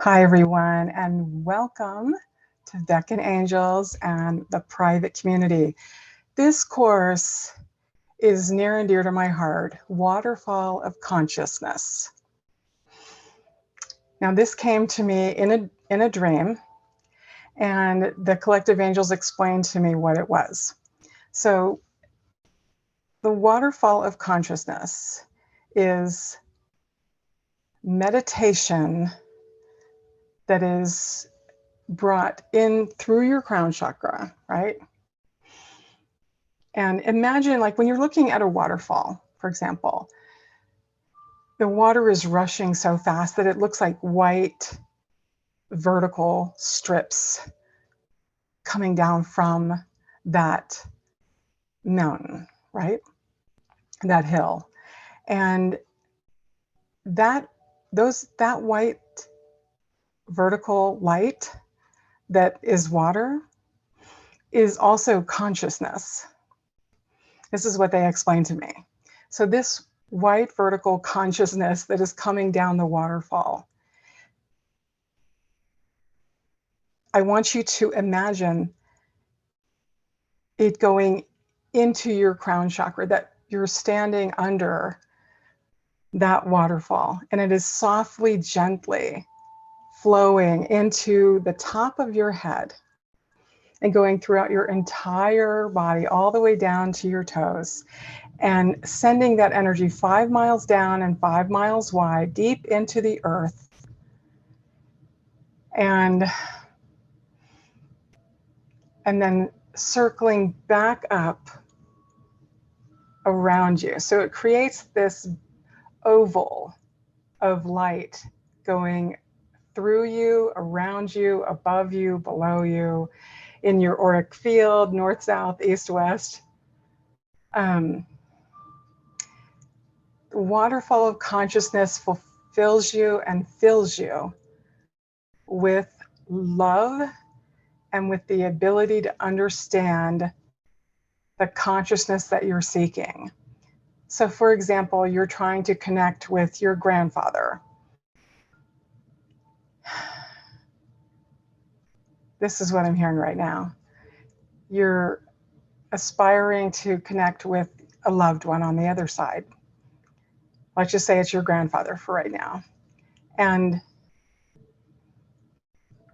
Hi, everyone, and welcome to Beckon Angels and the private community. This course is near and dear to my heart, Waterfall of Consciousness. Now, this came to me in a dream, and the collective angels explained to me what it was. So, the Waterfall of Consciousness is meditation that is brought in through your crown chakra, right? And imagine, like, when you're looking at a waterfall, for example, the water is rushing so fast that it looks like white vertical strips coming down from that mountain, right? That hill. And that white vertical light that is water is also consciousness. This is what they explained to me. So this white vertical consciousness that is coming down the waterfall, I want you to imagine it going into your crown chakra, that you're standing under that waterfall, and it is softly, gently flowing into the top of your head and going throughout your entire body, all the way down to your toes, and sending that energy 5 miles down and 5 miles wide, deep into the earth. And then circling back up around you. So it creates this oval of light going through you, around you, above you, below you, in your auric field, north, south, east, west. The waterfall of consciousness fulfills you and fills you with love and with the ability to understand the consciousness that you're seeking. So, for example, you're trying to connect with your grandfather. This is what I'm hearing right now. You're aspiring to connect with a loved one on the other side. Let's just say it's your grandfather for right now. And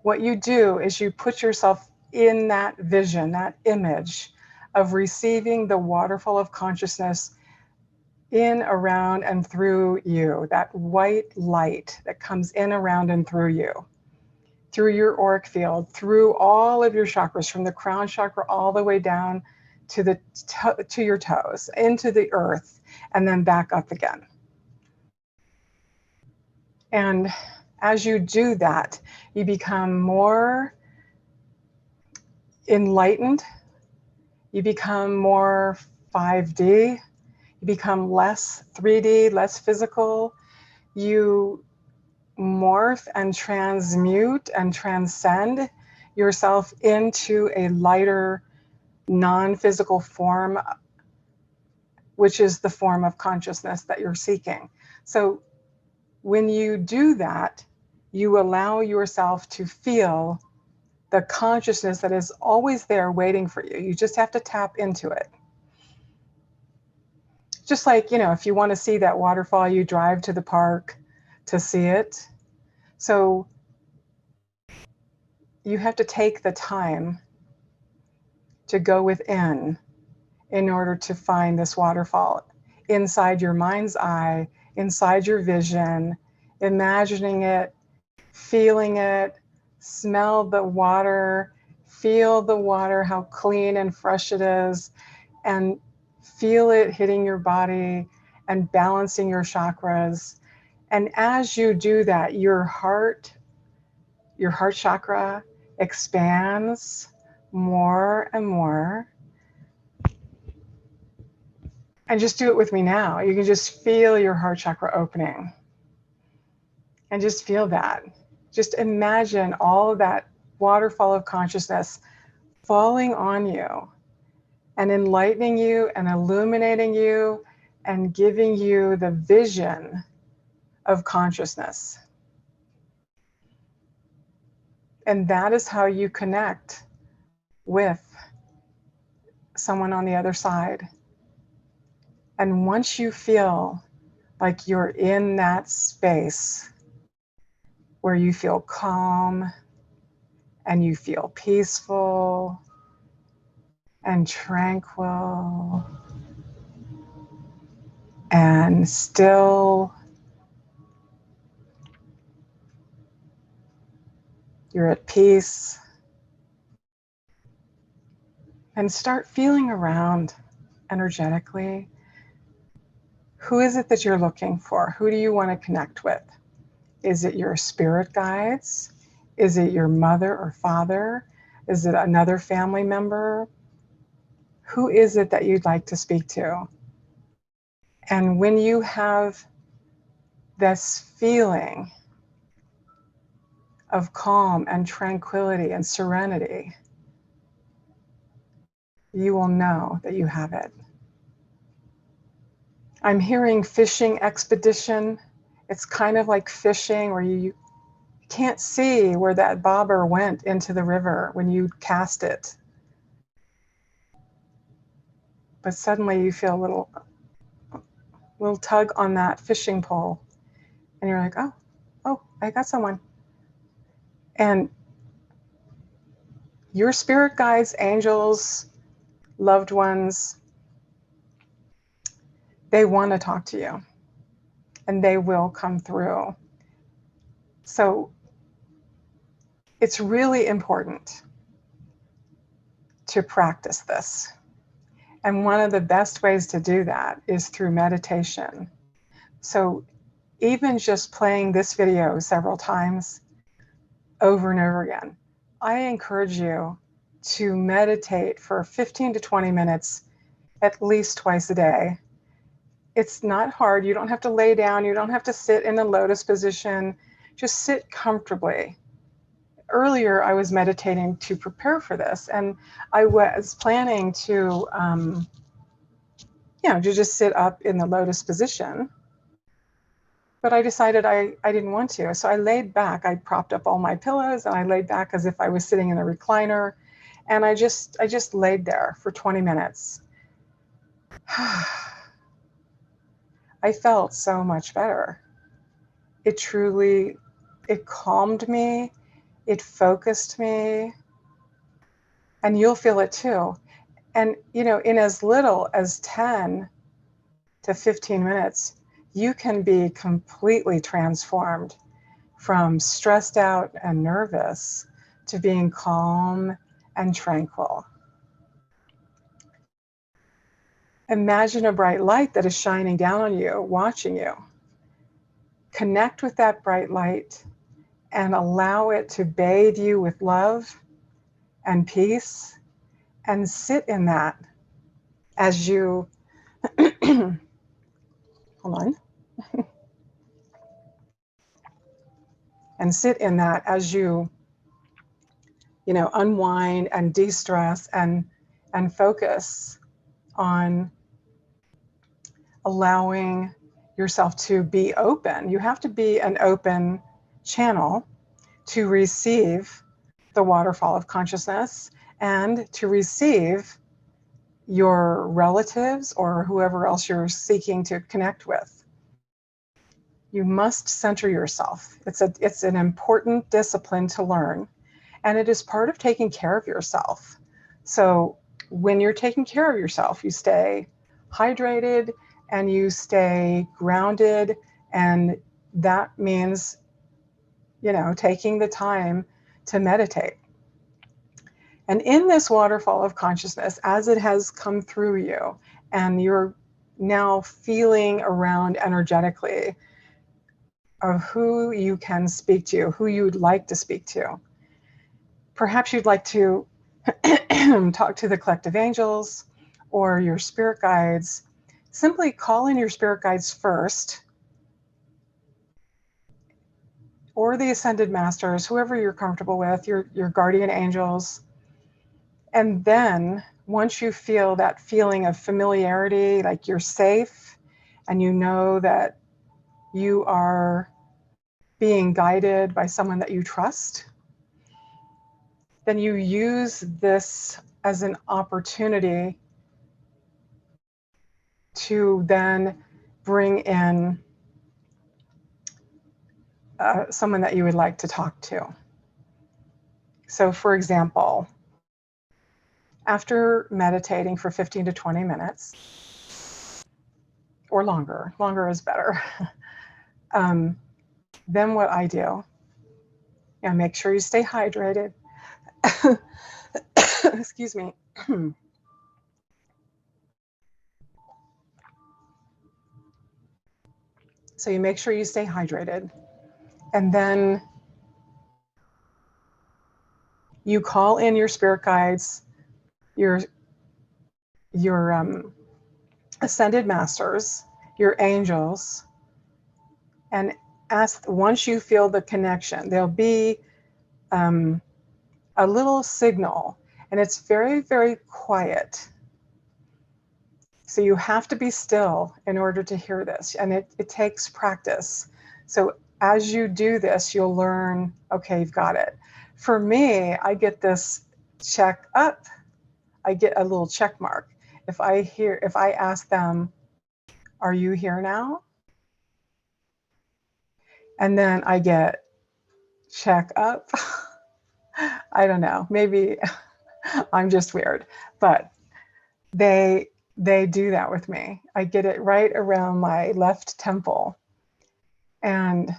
what you do is you put yourself in that vision, that image of receiving the waterfall of consciousness in, around, and through you, that white light that comes in, around, and through you, through your auric field, through all of your chakras, from the crown chakra all the way down to your toes, into the earth, and then back up again. And as you do that, you become more enlightened, you become more 5D, you become less 3D, less physical, you morph and transmute and transcend yourself into a lighter, non-physical form, which is the form of consciousness that you're seeking. So when you do that, you allow yourself to feel the consciousness that is always there waiting for you. You just have to tap into it. Just like, if you want to see that waterfall, you drive to the park to see it. So you have to take the time to go within in order to find this waterfall inside your mind's eye, inside your vision, imagining it, feeling it, smell the water, feel the water, how clean and fresh it is, and feel it hitting your body and balancing your chakras. And as you do that, your heart chakra expands more and more. And just do it with me now. You can just feel your heart chakra opening. And just feel that. Just imagine all of that waterfall of consciousness falling on you and enlightening you and illuminating you and giving you the vision of consciousness. And that is how you connect with someone on the other side. And once you feel like you're in that space where you feel calm and you feel peaceful and tranquil and still, you're at peace, and start feeling around energetically. Who is it that you're looking for? Who do you want to connect with? Is it your spirit guides? Is it your mother or father? Is it another family member? Who is it that you'd like to speak to? And when you have this feeling of calm and tranquility and serenity, you will know that you have it. I'm hearing fishing expedition. It's kind of like fishing where you can't see where that bobber went into the river when you cast it. But suddenly you feel a little tug on that fishing pole. And you're like, oh, I got someone. And your spirit guides, angels, loved ones, they want to talk to you. And they will come through. So it's really important to practice this. And one of the best ways to do that is through meditation. So even just playing this video several times over and over again, I encourage you to meditate for 15 to 20 minutes at least twice a day. It's not hard. You don't have to lay down. You don't have to sit in a lotus position. Just sit comfortably. Earlier, I was meditating to prepare for this, and I was planning to, to just sit up in the lotus position. But I decided I didn't want to. So I laid back. I propped up all my pillows and I laid back as if I was sitting in a recliner. And I just laid there for 20 minutes. I felt so much better. It calmed me. It focused me. And you'll feel it too. And, in as little as 10 to 15 minutes, you can be completely transformed from stressed out and nervous to being calm and tranquil. Imagine a bright light that is shining down on you, watching you. Connect with that bright light and allow it to bathe you with love and peace, and sit in that as you, hold on, and sit in that as you, unwind and de-stress and focus on allowing yourself to be open. You have to be an open channel to receive the waterfall of consciousness and to receive your relatives or whoever else you're seeking to connect with. You must center yourself. It's an important discipline to learn, and it is part of taking care of yourself. So when you're taking care of yourself, you stay hydrated and you stay grounded, and that means, taking the time to meditate. And in this waterfall of consciousness, as it has come through you, and you're now feeling around energetically of who you can speak to, who you'd like to speak to. Perhaps you'd like to talk to the collective angels or your spirit guides. Simply call in your spirit guides first, or the ascended masters, whoever you're comfortable with, your guardian angels. And then once you feel that feeling of familiarity, like you're safe and you know that you are being guided by someone that you trust, then you use this as an opportunity to then bring in someone that you would like to talk to. So for example, after meditating for 15 to 20 minutes, or longer is better, then what I do, and make sure you stay hydrated. Excuse me. So you make sure you stay hydrated, and then you call in your spirit guides, your ascended masters, your angels, and ask, once you feel the connection, there'll be a little signal, and it's very, very quiet. So you have to be still in order to hear this, and it takes practice. So as you do this, you'll learn, okay, you've got it. For me, I get this check up. I get a little check mark. If I ask them, are you here now? And then I get check up. I don't know, maybe I'm just weird, but they do that with me. I get it right around my left temple. And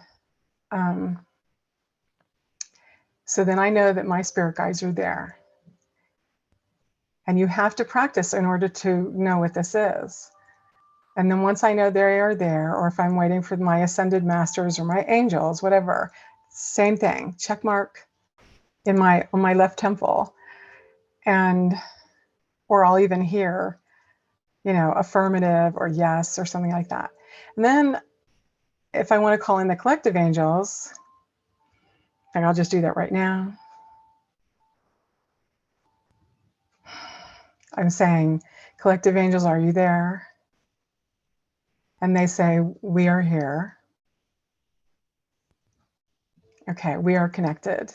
so then I know that my spirit guides are there. And you have to practice in order to know what this is. And then once I know they are there, or if I'm waiting for my ascended masters or my angels, whatever, same thing, check mark on my left temple. And, or I'll even hear, affirmative or yes, or something like that. And then if I want to call in the collective angels, and I'll just do that right now. I'm saying, collective angels, are you there? And they say, we are here. Okay, we are connected.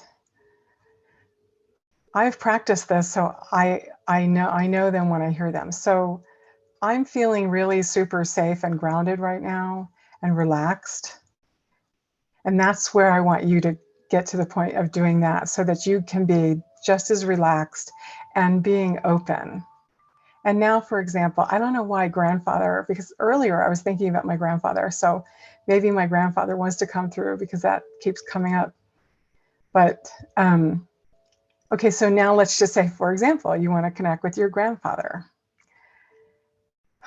I've practiced this, so I know them when I hear them. So I'm feeling really super safe and grounded right now and relaxed. And that's where I want you to get to the point of doing that, so that you can be just as relaxed and being open. And now, for example, I don't know why grandfather, because earlier I was thinking about my grandfather. So maybe my grandfather wants to come through because that keeps coming up. But okay, so now let's just say, for example, you want to connect with your grandfather.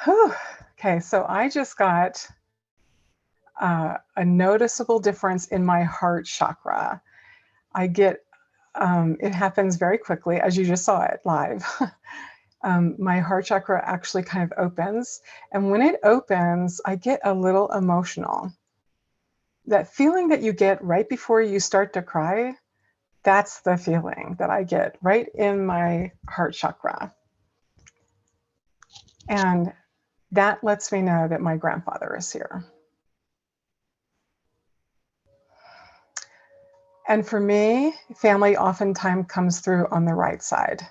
Whew. Okay, so I just got a noticeable difference in my heart chakra. I get, it happens very quickly, as you just saw it live. My heart chakra actually kind of opens. And when it opens, I get a little emotional. That feeling that you get right before you start to cry, that's the feeling that I get right in my heart chakra. And that lets me know that my grandfather is here. And for me, family oftentimes comes through on the right side.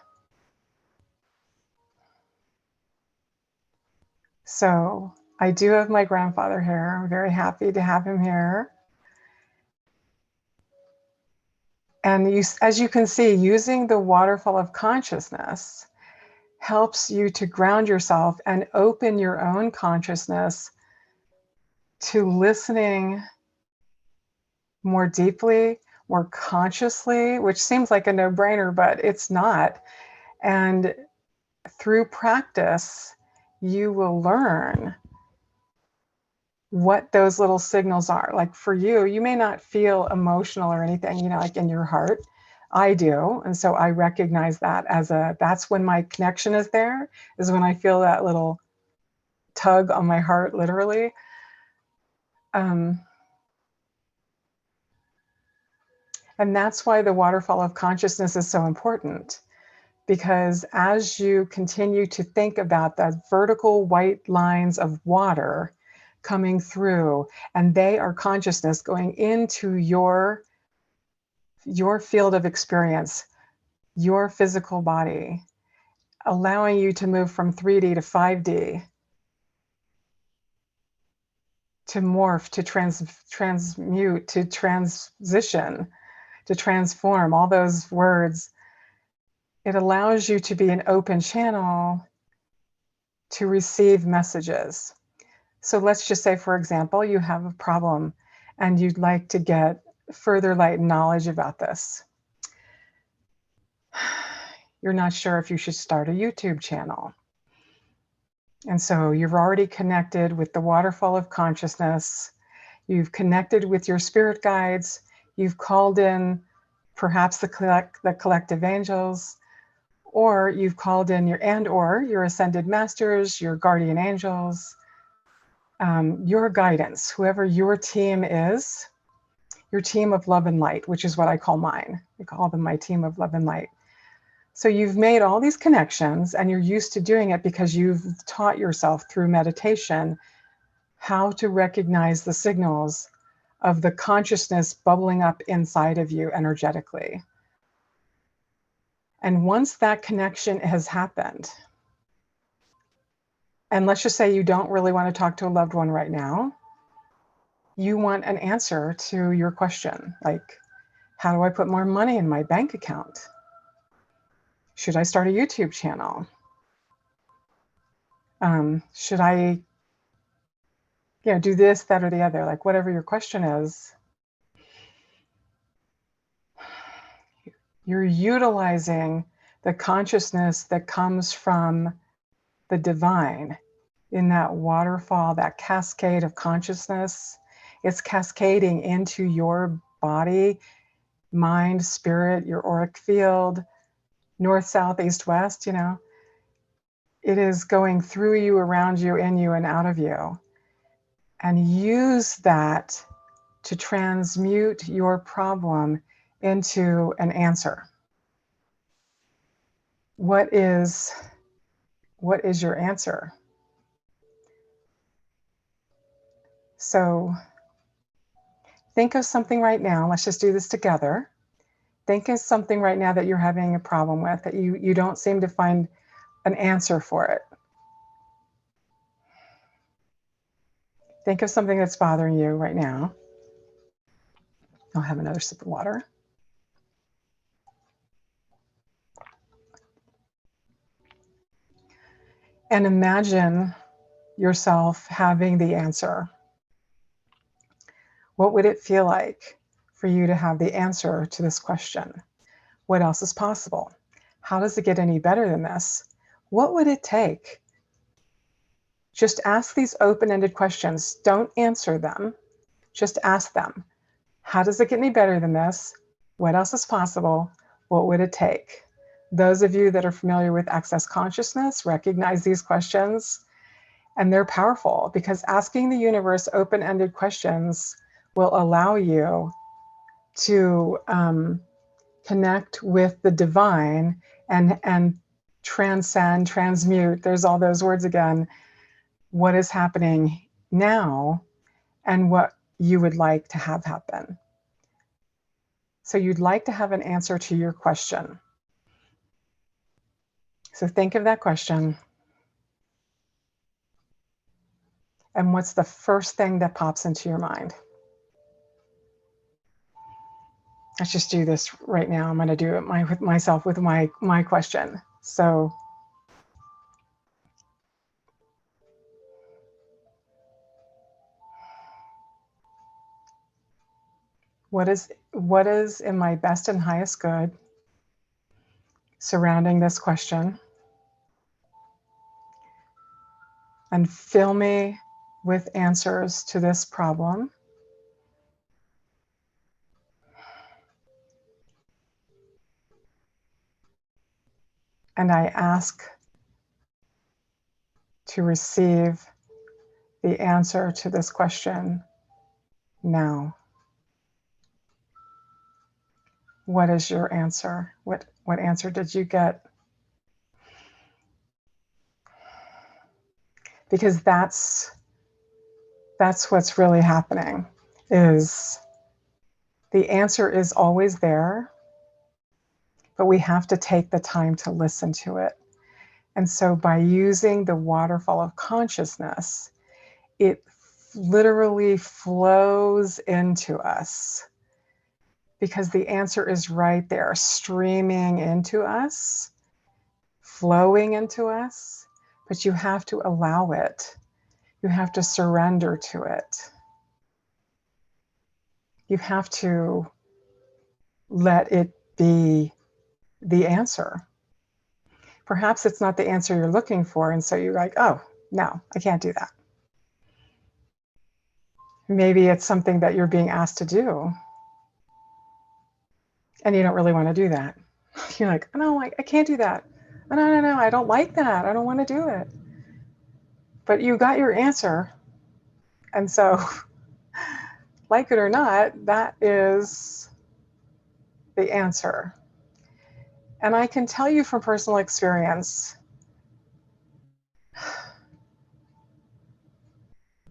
So I do have my grandfather here. I'm very happy to have him here. And as you can see, using the waterfall of consciousness helps you to ground yourself and open your own consciousness to listening more deeply, more consciously, which seems like a no-brainer, but it's not. And through practice, you will learn what those little signals are. Like for you, you may not feel emotional or anything, like in your heart. I do. And so I recognize that as that's when my connection is there, is when I feel that little tug on my heart, literally. And that's why the waterfall of consciousness is so important, because as you continue to think about the vertical white lines of water coming through, and they are consciousness going into your field of experience, your physical body, allowing you to move from 3D to 5D, to morph, to transmute, to transition, to transform, all those words. It allows you to be an open channel to receive messages. So let's just say, for example, you have a problem and you'd like to get further light and knowledge about this. You're not sure if you should start a YouTube channel. And so you've already connected with the waterfall of consciousness. You've connected with your spirit guides. You've called in perhaps the collective angels, or you've called in your ascended masters, your guardian angels, your guidance, whoever your team is, your team of love and light, which is what I call mine. I call them my team of love and light. So you've made all these connections and you're used to doing it because you've taught yourself through meditation how to recognize the signals of the consciousness bubbling up inside of you energetically. And once that connection has happened, and let's just say you don't really want to talk to a loved one right now, you want an answer to your question, like, how do I put more money in my bank account? Should I start a YouTube channel? Should I, do this, that, or the other? Like, whatever your question is, you're utilizing the consciousness that comes from the divine in that waterfall, that cascade of consciousness. It's cascading into your body, mind, spirit, your auric field, north, south, east, west, It is going through you, around you, in you, and out of you. And use that to transmute your problem into an answer. What is your answer? So think of something right now. Let's just do this together. Think of something right now that you're having a problem with, that you don't seem to find an answer for it. Think of something that's bothering you right now. I'll have another sip of water. And imagine yourself having the answer. What would it feel like for you to have the answer to this question? What else is possible? How does it get any better than this? What would it take? Just ask these open-ended questions. Don't answer them. Just ask them. How does it get any better than this? What else is possible? What would it take? Those of you that are familiar with Access Consciousness recognize these questions, and they're powerful because asking the universe open-ended questions will allow you to connect with the divine and transcend, transmute, there's all those words again, what is happening now and what you would like to have happen. So you'd like to have an answer to your question. So think of that question. And what's the first thing that pops into your mind? Let's just do this right now. I'm going to do it with myself with my question. So what is in my best and highest good surrounding this question? And fill me with answers to this problem. And I ask to receive the answer to this question now. What is your answer? What answer did you get? Because that's what's really happening, is the answer is always there. but we have to take the time to listen to it. And so by using the waterfall of consciousness, it literally flows into us because the answer is right there, streaming into us, flowing into us, but you have to allow it. You have to surrender to it. You have to let it be the answer. Perhaps it's not the answer you're looking for, and so you're like, oh, no, I can't do that. Maybe it's something that you're being asked to do, and you don't really want to do that. You're like, no, I can't do that. No, I don't like that. I don't want to do it. But you got your answer. And so, like it or not, that is the answer. And I can tell you from personal experience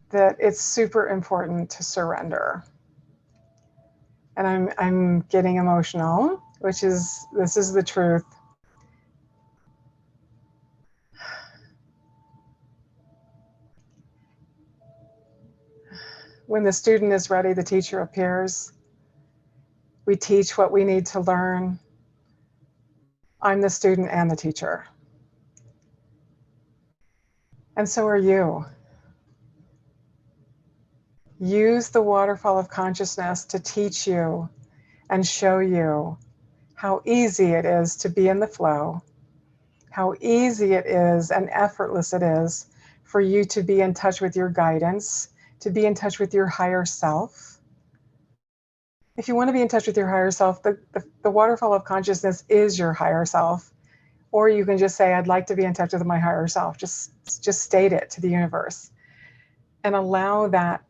that it's super important to surrender. And I'm getting emotional, this is the truth. When the student is ready, the teacher appears. We teach what we need to learn. I'm the student and the teacher. And so are you. Use the waterfall of consciousness to teach you and show you how easy it is to be in the flow, how easy it is and effortless it is for you to be in touch with your guidance, to be in touch with your higher self. If you want to be in touch with your higher self, the waterfall of consciousness is your higher self. Or you can just say, I'd like to be in touch with my higher self. Just state it to the universe and allow that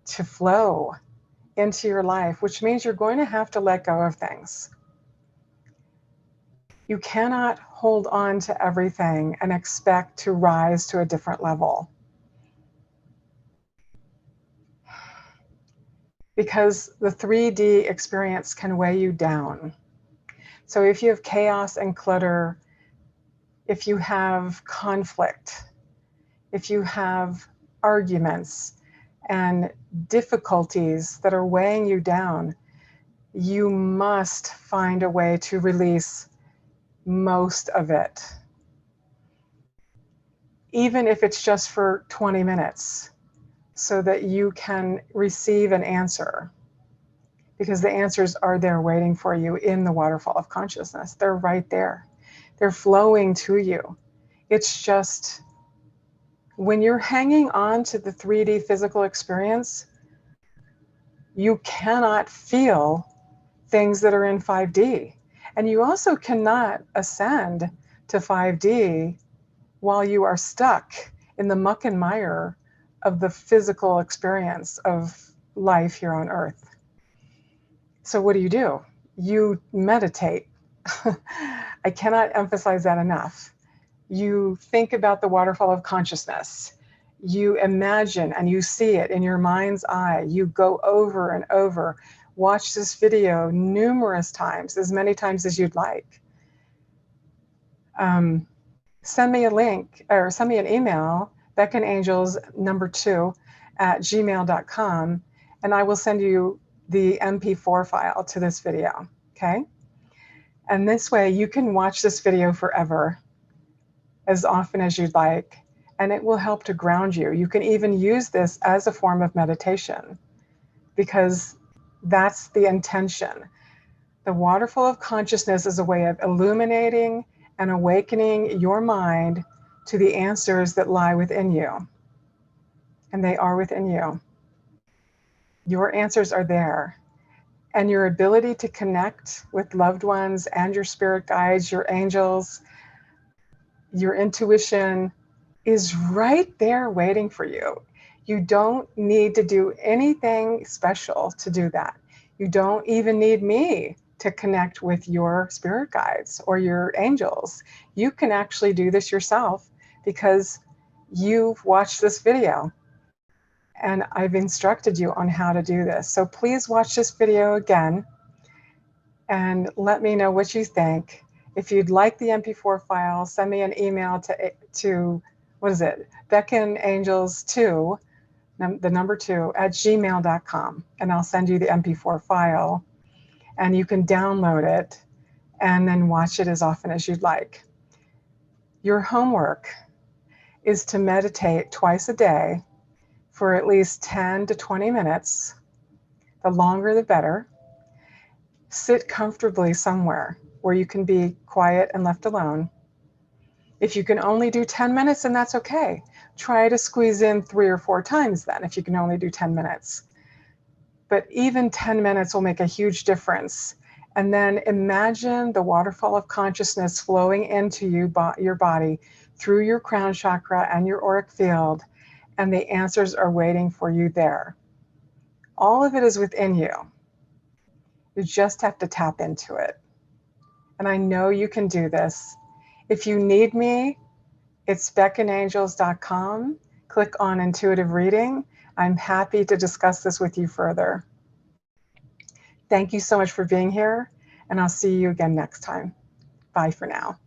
to flow into your life, which means you're going to have to let go of things. You cannot hold on to everything and expect to rise to a different level. Because the 3D experience can weigh you down. So if you have chaos and clutter, if you have conflict, if you have arguments and difficulties that are weighing you down, you must find a way to release most of it. Even if it's just for 20 minutes, so that you can receive an answer. Because the answers are there waiting for you in the waterfall of consciousness. They're right there. They're flowing to you. It's just when you're hanging on to the 3D physical experience, you cannot feel things that are in 5D. And you also cannot ascend to 5D while you are stuck in the muck and mire of the physical experience of life here on Earth. So what do? You meditate. I cannot emphasize that enough. You think about the waterfall of consciousness. You imagine and you see it in your mind's eye. You go over and over. Watch this video numerous times, as many times as you'd like. Send me a link or send me an email, beckonangels2@gmail.com, and I will send you the MP4 file to this video, okay? And this way you can watch this video forever, as often as you'd like, and it will help to ground you. You can even use this as a form of meditation because that's the intention. The waterfall of consciousness is a way of illuminating and awakening your mind to the answers that lie within you. And they are within you. Your answers are there. And your ability to connect with loved ones and your spirit guides, your angels, your intuition is right there waiting for you. You don't need to do anything special to do that. You don't even need me to connect with your spirit guides or your angels. You can actually do this yourself because you've watched this video and I've instructed you on how to do this. So please watch this video again and let me know what you think. If you'd like the MP4 file, send me an email to what is it? BeckonAngels2, the number 2, at gmail.com. And I'll send you the MP4 file. And you can download it and then watch it as often as you'd like. Your homework is to meditate twice a day for at least 10 to 20 minutes. The longer, the better. Sit comfortably somewhere where you can be quiet and left alone. If you can only do 10 minutes, then that's okay. Try to squeeze in 3 or 4 times then if you can only do 10 minutes. But even 10 minutes will make a huge difference. And then imagine the waterfall of consciousness flowing into your body through your crown chakra and your auric field, and the answers are waiting for you there. All of it is within you. You just have to tap into it. And I know you can do this. If you need me, it's beckonangels.com. Click on intuitive reading. I'm happy to discuss this with you further. Thank you so much for being here, and I'll see you again next time. Bye for now.